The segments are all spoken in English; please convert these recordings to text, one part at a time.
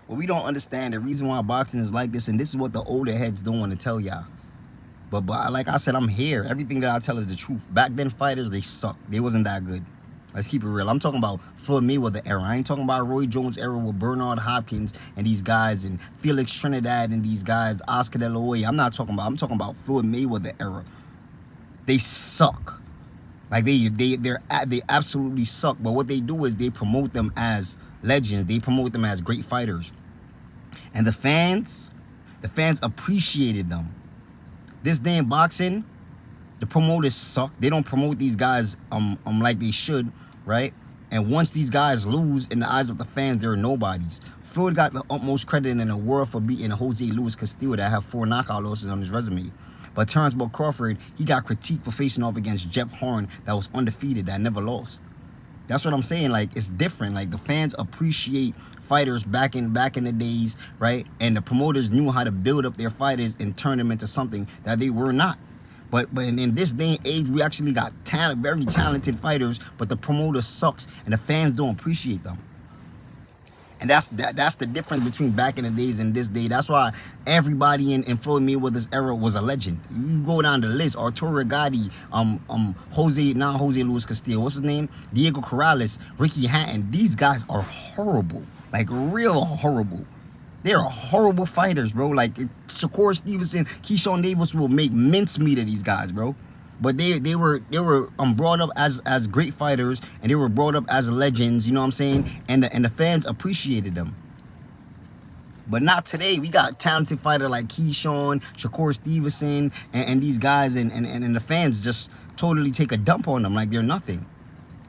But we don't understand the reason why boxing is like this, and this is what the older heads don't want to tell y'all. But like I said, I'm here. Everything that I tell is the truth. Back then, fighters, they sucked. They wasn't that good. Let's keep it real. I'm talking about Floyd Mayweather era. I ain't talking about Roy Jones era with Bernard Hopkins and these guys and Felix Trinidad and these guys, Oscar De La Hoya. I'm talking about Floyd Mayweather era. They suck. Like they absolutely suck. But what they do is they promote them as legends. They promote them as great fighters. And the fans appreciated them. This day in boxing, the promoters suck. They don't promote these guys like they should, right? And once these guys lose in the eyes of the fans, they're nobodies. Floyd got the utmost credit in the world for beating Jose Luis Castillo that have 4 knockout losses on his resume. But Terrence Buck Crawford, he got critiqued for facing off against Jeff Horn that was undefeated, that never lost. That's what I'm saying. Like, it's different. Like, the fans appreciate fighters back in the days, right? And the promoters knew how to build up their fighters and turn them into something that they were not. But in this day and age, we actually got very talented fighters, but the promoter sucks and the fans don't appreciate them. And that's the difference between back in the days and this day. That's why everybody in Floyd Mayweather's era was a legend. You go down the list: Arturo Gatti, Jose Luis Castillo, what's his name? Diego Corrales, Ricky Hatton. These guys are horrible, like real horrible. They're horrible fighters, bro. Like Shakur Stevenson, Keyshawn Davis will make mincemeat of these guys, bro. But they were brought up as great fighters, and they were brought up as legends. You know what I'm saying? And the fans appreciated them. But not today. We got talented fighter like Keyshawn, Shakur Stevenson, and these guys, and the fans just totally take a dump on them like they're nothing.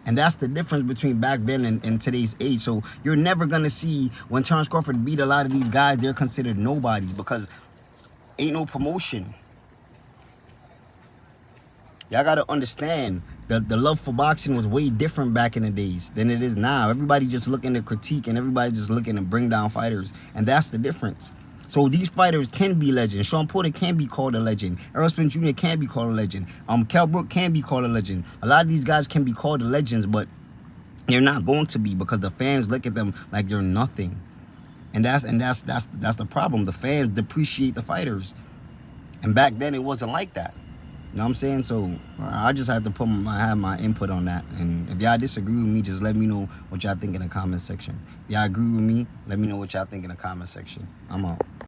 And that's the difference between back then and today's age. So you're never going to see when Terrence Crawford beat a lot of these guys, they're considered nobodies because ain't no promotion. Y'all got to understand the love for boxing was way different back in the days than it is now. Everybody just looking to critique and everybody just looking to bring down fighters. And that's the difference. So these fighters can be legends. Sean Porter can be called a legend. Errol Spence Jr. can be called a legend. Kell Brook can be called a legend. A lot of these guys can be called legends, but they're not going to be because the fans look at them like they're nothing. And that's the problem. The fans depreciate the fighters. And back then it wasn't like that. You know what I'm saying? So I just have to have my input on that. And if y'all disagree with me, just let me know what y'all think in the comment section. If y'all agree with me, let me know what y'all think in the comment section. I'm out.